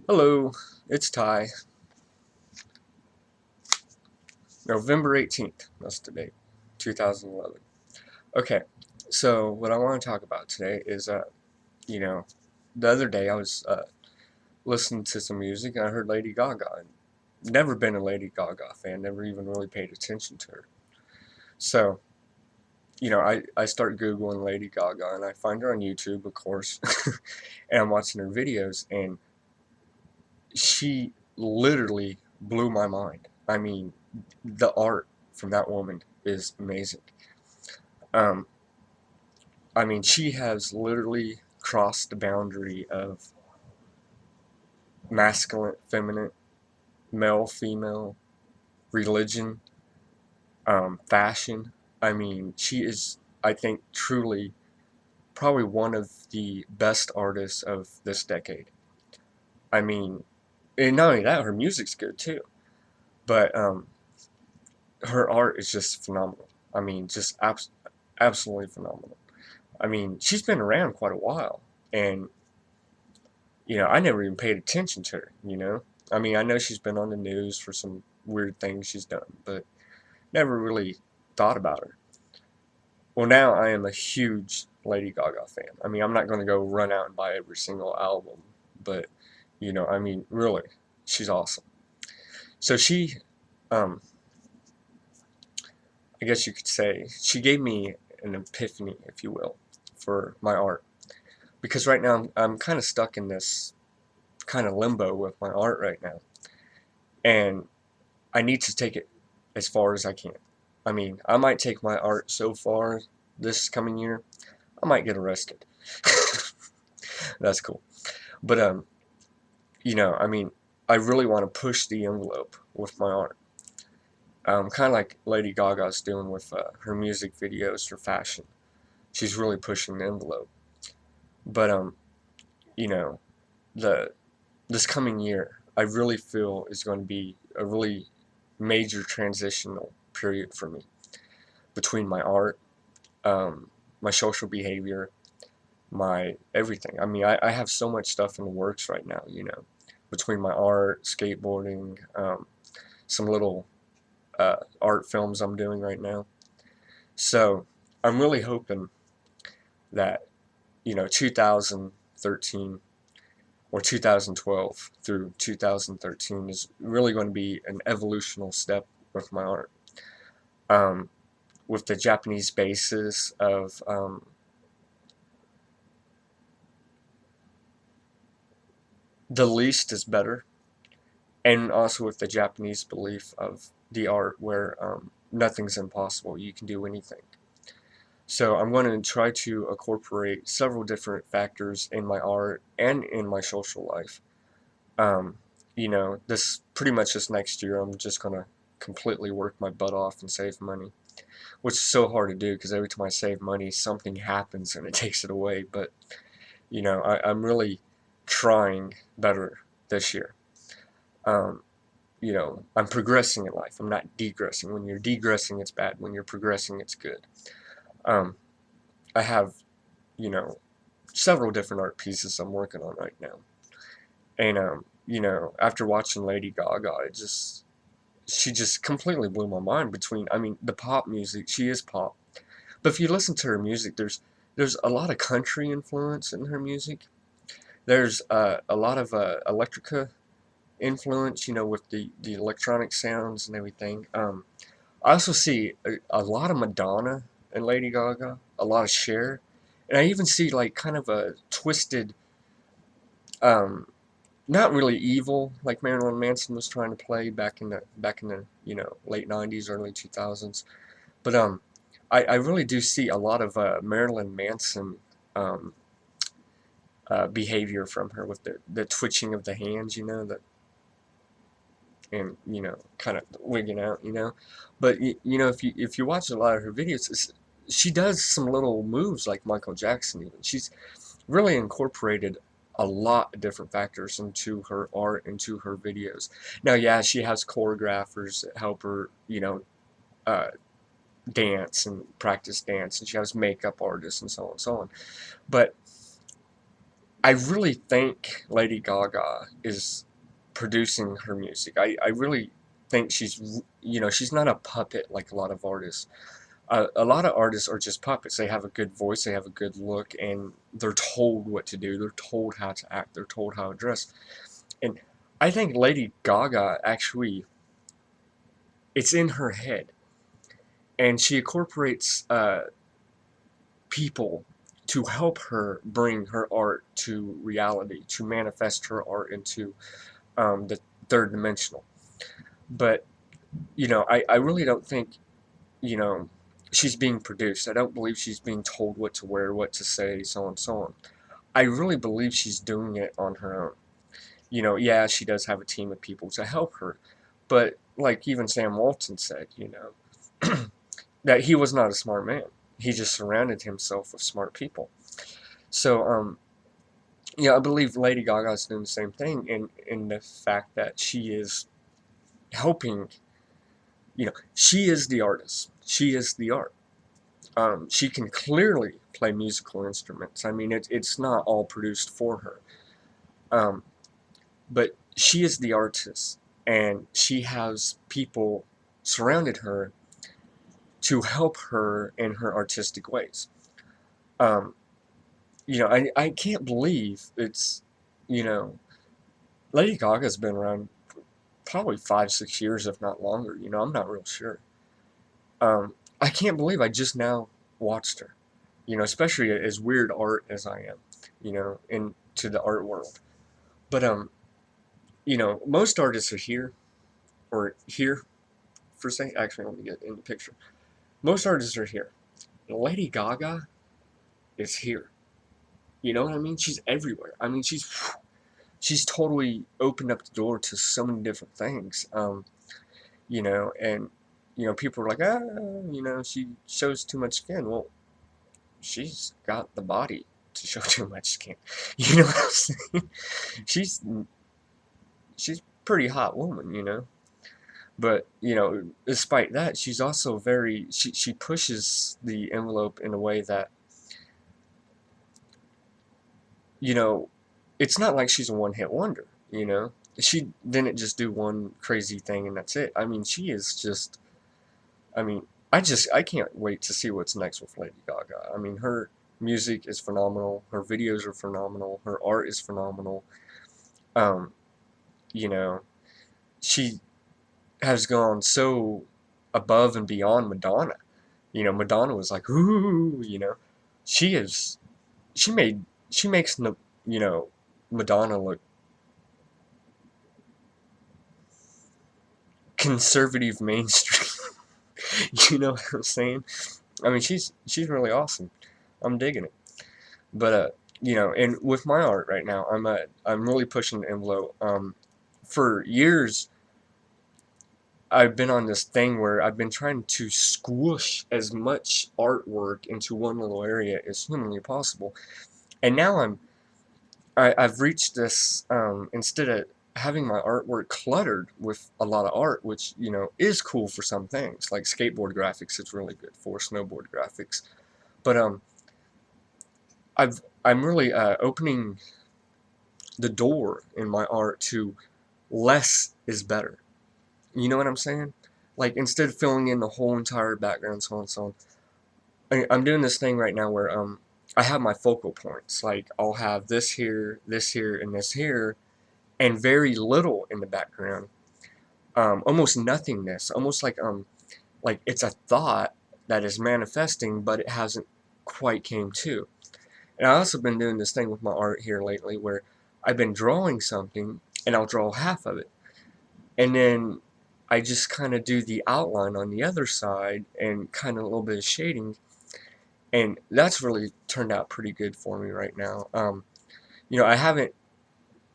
Hello, it's Ty. November 18th, that's the date, 2011. Okay, so what I want to talk about today is, you know, the other day I was listening to some music and I heard Lady Gaga. Never been a Lady Gaga fan, never even really paid attention to her. So, I start Googling Lady Gaga and I find her on YouTube, of course, and I'm watching her videos, and she literally blew my mind. I mean, the art from that woman is amazing. Um, I mean, she has literally crossed the boundary of masculine, feminine, male, female, religion, fashion. I mean, she is, I think, truly probably one of the best artists of this decade. I mean, and not only that, her music's good too, but her art is just phenomenal. I mean, just absolutely phenomenal. I mean, she's been around quite a while, and I never even paid attention to her. I mean, I know she's been on the news for some weird things she's done, but never really thought about her. Well, now I am a huge Lady Gaga fan. I mean, I'm not going to go run out and buy every single album, but, I mean, really, she's awesome. So um, I guess you could say, she gave me an epiphany, if you will, for my art. Because right now I'm kind of stuck in this kind of limbo with my art right now. And I need to take it as far as I can. I mean, I might take my art so far this coming year, I might get arrested. That's cool. But I mean, I really want to push the envelope with my art. Kind of like Lady Gaga's doing with her music videos for fashion. She's really pushing the envelope. But you know, the this coming year, I really feel is going to be a really major transitional period for me between my art, um, my social behavior, my everything. I mean, I have so much stuff in the works right now, between my art, skateboarding, some little art films I'm doing right now. So I'm really hoping that, 2013 or 2012 through 2013 is really going to be an evolutional step with my art. Um, with the Japanese basis of the least is better, and also with the Japanese belief of the art where nothing's impossible, you can do anything. So I'm going to try to incorporate several different factors in my art and in my social life. Um, this pretty much this next year, I'm just going to completely work my butt off and save money, which is so hard to do because every time I save money, something happens and it takes it away. But, I'm really trying better this year. Um, I'm progressing in life. I'm not degressing. When you're degressing, it's bad. When you're progressing, it's good. Um, I have, you know, several different art pieces I'm working on right now. And, after watching Lady Gaga, she just completely blew my mind I mean, the pop music, she is pop. But if you listen to her music, there's a lot of country influence in her music. There's a lot of electrica influence, with the electronic sounds and everything. I also see a lot of Madonna and Lady Gaga, a lot of Cher, and I even see like kind of a twisted, um, not really evil like Marilyn Manson was trying to play back in the late '90s, early 2000s. But I really do see a lot of Marilyn Manson um, behavior from her with the twitching of the hands, that and kind of wigging out, but if you watch a lot of her videos, she does some little moves like Michael Jackson. Even she's really incorporated a lot of different factors into her art, into her videos. Now, yeah, she has choreographers that help her, uh, dance and practice dance, and she has makeup artists and so on and so on. But I really think Lady Gaga is producing her music. I really think she's not a puppet like a lot of artists. A lot of artists are just puppets. They have a good voice, they have a good look, and they're told what to do. They're told how to act. They're told how to dress. And I think Lady Gaga actually, it's in her head, and she incorporates people to help her bring her art to reality, to manifest her art into the third dimensional. But I really don't think you know she's being produced. I don't believe she's being told what to wear, what to say, so on and so on. I really believe she's doing it on her own. Yeah, she does have a team of people to help her, but like even Sam Walton said, that he was not a smart man. He just surrounded himself with smart people. So, yeah, I believe Lady Gaga is doing the same thing in the fact that she is helping. She is the artist. She is the art. She can clearly play musical instruments. I mean, it's not all produced for her. Um, but she is the artist, and she has people surrounded her to help her in her artistic ways. Um, I can't believe you know, Lady Gaga's been around probably 5, 6 years, if not longer. I'm not real sure. I can't believe I just now watched her. Especially as weird art as I am, into the art world. But most artists are here or here for say. Actually, let me get in the picture. Most artists are here. Lady Gaga is here. You know what I mean? She's everywhere. I mean, she's totally opened up the door to so many different things. And people are like, she shows too much skin. Well, she's got the body to show too much skin. You know what I'm saying? She's she's a pretty hot woman. But despite that, she's also she pushes the envelope in a way that you know it's not like she's a one-hit wonder. She didn't just do one crazy thing and that's it. I mean, she is just. I mean, I can't wait to see what's next with Lady Gaga. I mean, her music is phenomenal. Her videos are phenomenal. Her art is phenomenal. Um, you know, she has gone so above and beyond Madonna. Madonna was like, ooh, she is, she made, she makes, you know, Madonna look conservative mainstream. You know what I'm saying? I mean, she's really awesome. I'm digging it. But and with my art right now, I'm really pushing the envelope. For years, I've been on this thing where I've been trying to squish as much artwork into one little area as humanly possible. And now I've reached this, instead of having my artwork cluttered with a lot of art, which is cool for some things, like skateboard graphics, it's really good for snowboard graphics. But I'm really opening the door in my art to less is better. You know what I'm saying? Like, instead of filling in the whole entire background, so on and so on. I'm doing this thing right now where I have my focal points. Like, I'll have this here, and this here, and very little in the background. Almost nothingness. Almost like it's a thought that is manifesting, but it hasn't quite came to. And I also been doing this thing with my art here lately where I've been drawing something and I'll draw half of it. And then I just kind of do the outline on the other side and kind of a little bit of shading. And that's really turned out pretty good for me right now. I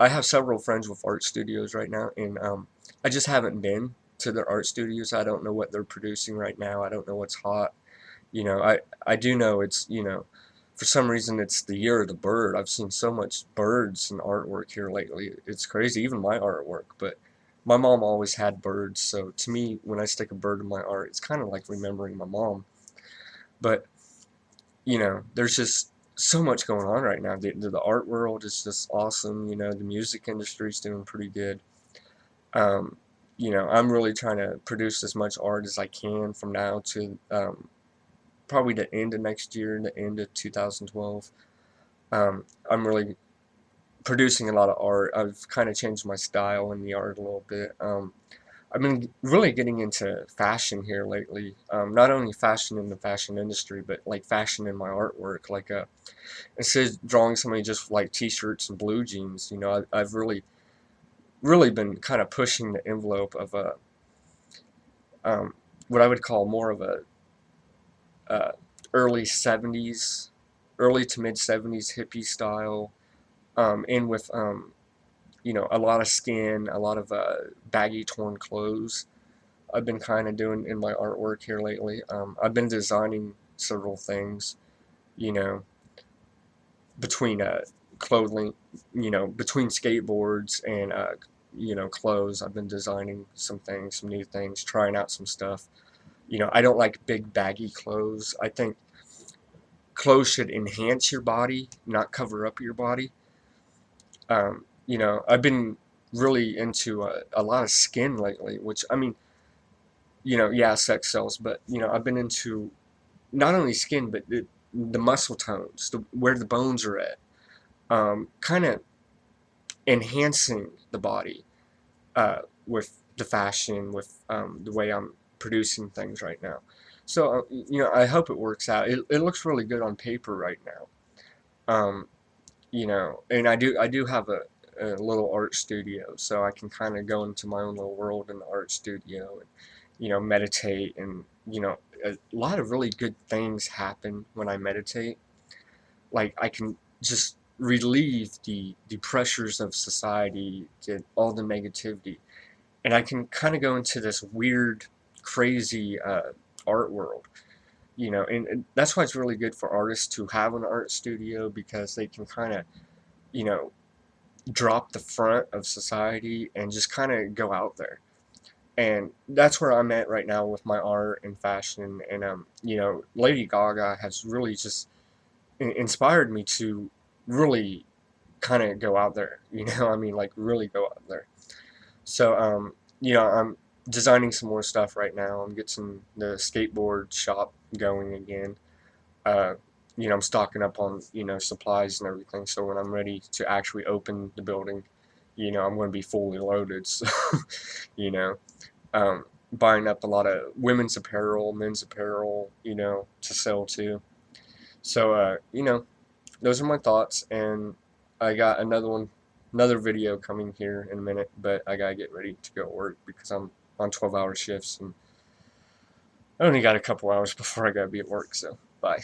have several friends with art studios right now, and I just haven't been to their art studios. I don't know what they're producing right now. I don't know what's hot. I do know for some reason it's the year of the bird. I've seen so much birds and artwork here lately. It's crazy, even my artwork. But my mom always had birds, so to me, when I stick a bird in my art, it's kind of like remembering my mom. But there's just so much going on right now. The art world is just awesome. You know, the music industry is doing pretty good. Um, you know, I'm really trying to produce as much art as I can from now to probably the end of next year, the end of 2012. I'm really producing a lot of art. I've kind of changed my style in the art a little bit. I've been really getting into fashion here lately. Not only fashion in the fashion industry, but like fashion in my artwork. Like instead of drawing somebody just like t-shirts and blue jeans, you know, I've really been kind of pushing the envelope of a what I would call more of a uh, early 70s, early to mid 70s hippie style, and with you know, a lot of skin, a lot of baggy torn clothes. I've been kind of doing in my artwork here lately. I've been designing several things, you know, between clothing, you know, between skateboards and you know, clothes. I've been designing some things, some new things, trying out some stuff. You know, I don't like big baggy clothes. I think clothes should enhance your body, not cover up your body. You know, I've been really into a lot of skin lately, which I mean, you know, yeah, sex sells, but you know, I've been into not only skin, but the muscle tones, where the bones are at, kind of enhancing the body with the fashion, with the way I'm producing things right now. So, you know, I hope it works out. It looks really good on paper right now. You know, and I do have a little art studio, so I can kind of go into my own little world in the art studio and, you know, meditate. And, you know, a lot of really good things happen when I meditate. Like I can just relieve the pressures of society, all the negativity, and I can kind of go into this weird, crazy art world. You know, and that's why it's really good for artists to have an art studio, because they can kind of, you know, drop the front of society and just kind of go out there. And that's where I'm at right now with my art and fashion. And you know, Lady Gaga has really just inspired me to really kind of go out there. You know, I mean, like really go out there. So you know, I'm designing some more stuff right now. I'm getting the skateboard shop going again. Uh, you know, I'm stocking up on, you know, supplies and everything. So when I'm ready to actually open the building, you know, I'm going to be fully loaded. So, you know, buying up a lot of women's apparel, men's apparel, you know, to sell too. So, you know, those are my thoughts. And I got another video coming here in a minute, but I got to get ready to go work because I'm on 12-hour shifts and I only got a couple hours before I got to be at work. So, bye.